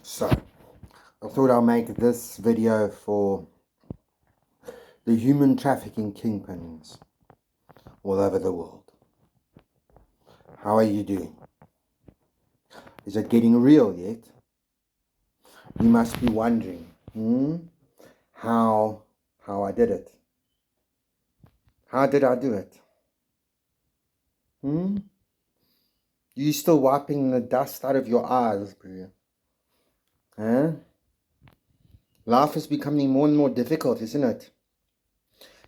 So, I thought I'll make this video for the human trafficking kingpins all over the world. How are you doing? Is it getting real yet? You must be wondering, how I did it. How did I do it? You still wiping the dust out of your eyes, bro? Huh? Life is becoming more and more difficult, isn't it?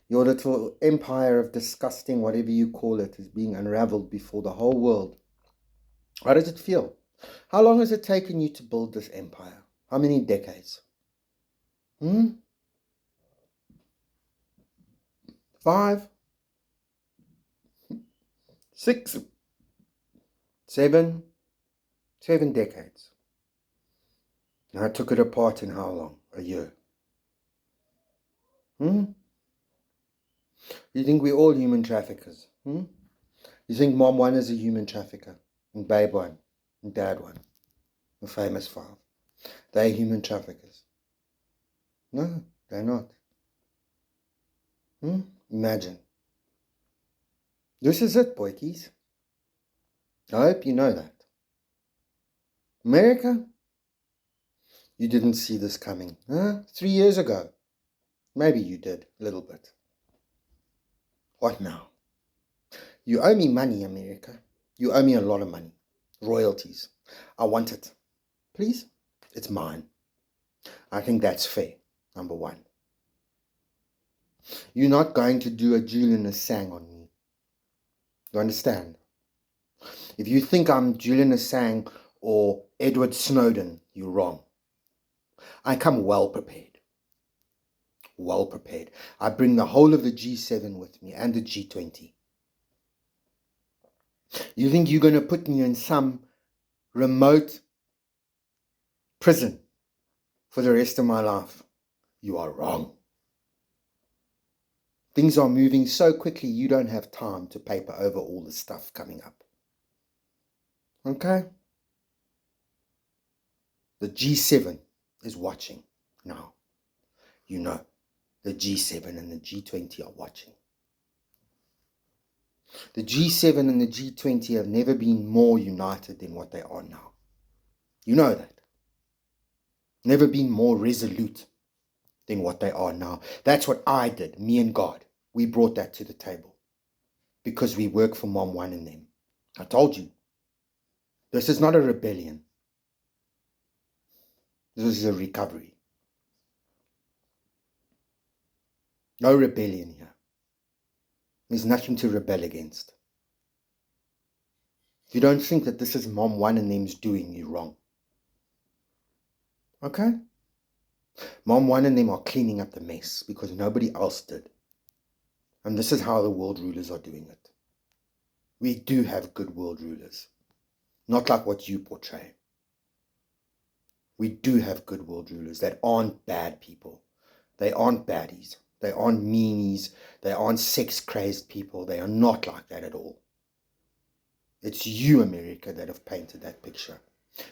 Your little empire of disgusting, whatever you call it, is being unraveled before the whole world. How does it feel? How long has it taken you to build this empire? How many decades? 5, 6, 7 decades. And I took it apart in how long? A year. You think we're all human traffickers? You think Mom 1 is a human trafficker? And Babe 1? And Dad 1? The famous 5? They're human traffickers? No, they're not. Imagine. This is it, boykies. I hope you know that. America? You didn't see this coming. 3 years ago. Maybe you did, a little bit. What now? You owe me money, America. You owe me a lot of money. Royalties. I want it. Please? It's mine. I think that's fair, number 1. You're not going to do a Julian Assange on me. You understand? If you think I'm Julian Assange or Edward Snowden, you're wrong. I come well prepared. Well prepared. I bring the whole of the G7 with me and the G20. You think you're going to put me in some remote prison for the rest of my life? You are wrong. Things are moving so quickly you don't have time to paper over all the stuff coming up. Okay? The G7 is watching now. You know, the G7 and the G20 are watching. The G7 and the G20 have never been more united than what they are now. You know that. Never been more resolute than what they are now. That's what I did, me and God. We brought that to the table because we work for Mom 1 and them. I told you, this is not a rebellion. This is a recovery. No rebellion here. There's nothing to rebel against. If you don't think that this is Mom 1 and them's doing, you're wrong. Okay? Mom 1 and them are cleaning up the mess because nobody else did. And this is how the world rulers are doing it. We do have good world rulers. Not like what you portray. We do have good world rulers that aren't bad people. They aren't baddies. They aren't meanies. They aren't sex-crazed people. They are not like that at all. It's you, America, that have painted that picture.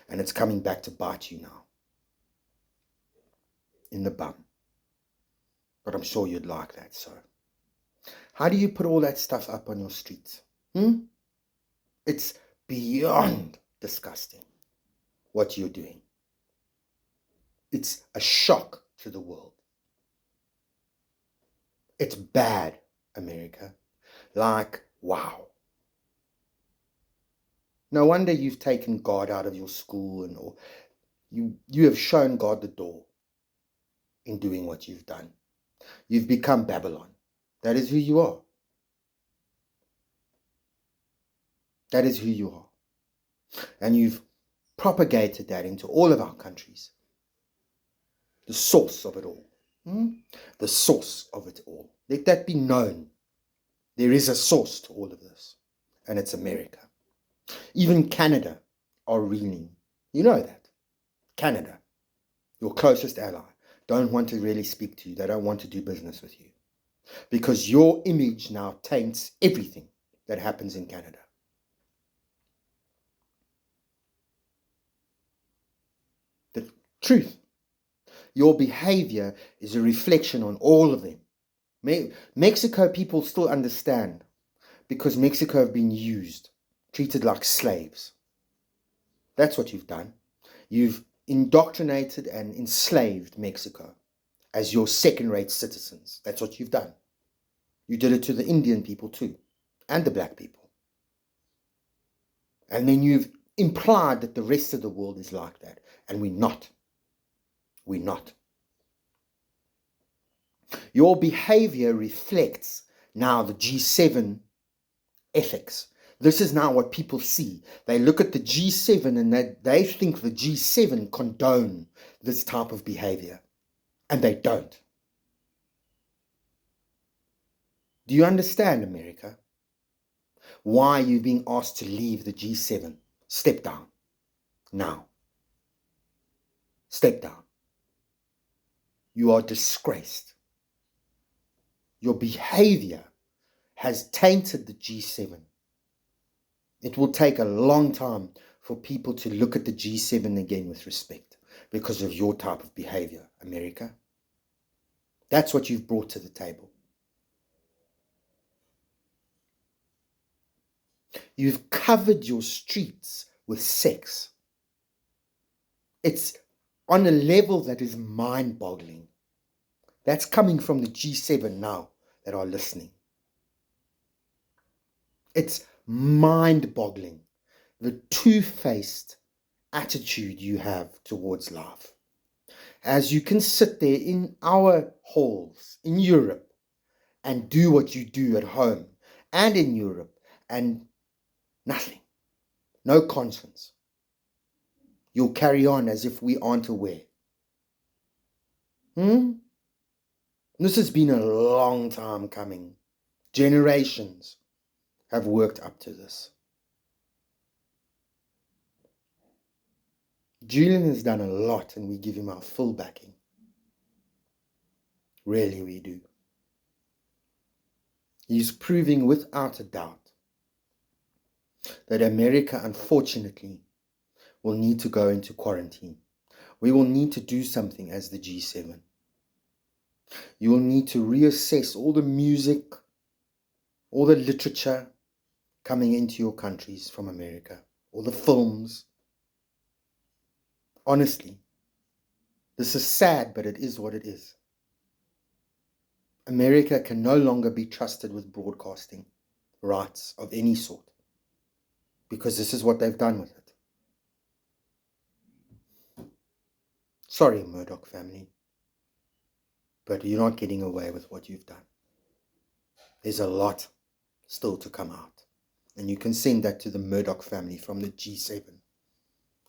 And it's coming back to bite you now. In the bum. But I'm sure you'd like that, so. How do you put all that stuff up on your streets? It's beyond disgusting what you're doing. It's a shock to the world. It's bad, America. Like, wow. No wonder you've taken God out of your school or you have shown God the door in doing what you've done. You've become Babylon. That is who you are. That is who you are. And you've propagated that into all of our countries. The source of it all. The source of it all. Let that be known. There is a source to all of this. And it's America. Even Canada are reeling. You know that. Canada, your closest ally, don't want to really speak to you. They don't want to do business with you. Because your image now taints everything that happens in Canada. Truth. Your behavior is a reflection on all of them. Mexico people still understand because Mexico have been used, treated like slaves. That's what you've done. You've indoctrinated and enslaved Mexico as your second-rate citizens. That's what you've done. You did it to the Indian people too, and the black people. And then you've implied that the rest of the world is like that, and we're not. We're not. Your behavior reflects now the G7 ethics. This is now what people see. They look at the G7 and they think the G7 condone this type of behavior. And they don't. Do you understand, America? Why you're being asked to leave the G7? Step down. Now. Step down. You are disgraced. Your behavior has tainted the G7. It will take a long time for people to look at the G7 again with respect because of your type of behavior, America. That's what you've brought to the table. You've covered your streets with sex. It's on a level that is mind-boggling. That's coming from the G7 now that are listening. It's mind-boggling, the two-faced attitude you have towards life. As you can sit there in our halls in Europe and do what you do at home and in Europe and nothing, no conscience. You'll carry on as if we aren't aware. This has been a long time coming. Generations have worked up to this. Julian has done a lot and we give him our full backing. Really, we do. He's proving without a doubt that America, unfortunately, will need to go into quarantine. We will need to do something as the G7. You will need to reassess all the music, all the literature coming into your countries from America, all the films. Honestly, this is sad, but it is what it is. America can no longer be trusted with broadcasting rights of any sort because this is what they've done with it. Sorry, Murdoch family, but you're not getting away with what you've done. There's a lot still to come out, and you can send that to the Murdoch family from the G7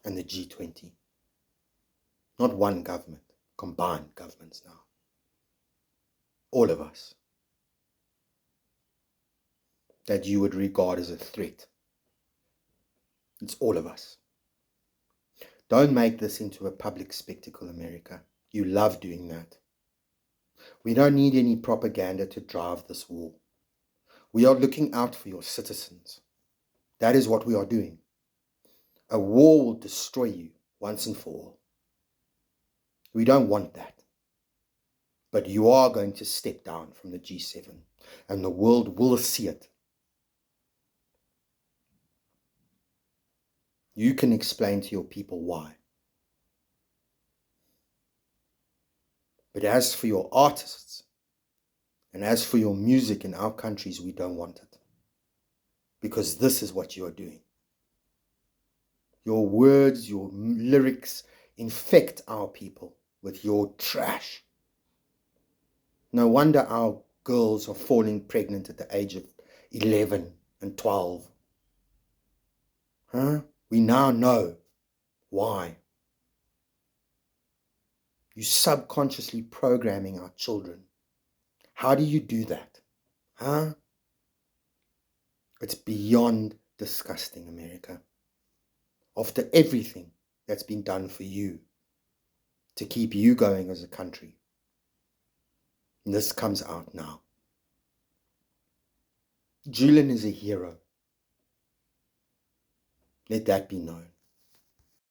and the G20. Not one government, combined governments now. All of us. That you would regard as a threat. It's all of us. Don't make this into a public spectacle, America. You love doing that. We don't need any propaganda to drive this war. We are looking out for your citizens. That is what we are doing. A war will destroy you once and for all. We don't want that. But you are going to step down from the G7, and the world will see it. You can explain to your people why. But as for your artists, and as for your music in our countries, we don't want it. Because this is what you are doing. Your words, your lyrics infect our people with your trash. No wonder our girls are falling pregnant at the age of 11 and 12. We now know why. You're subconsciously programming our children. How do you do that? It's beyond disgusting, America. After everything that's been done for you to keep you going as a country. And this comes out now. Julian is a hero. Let that be known.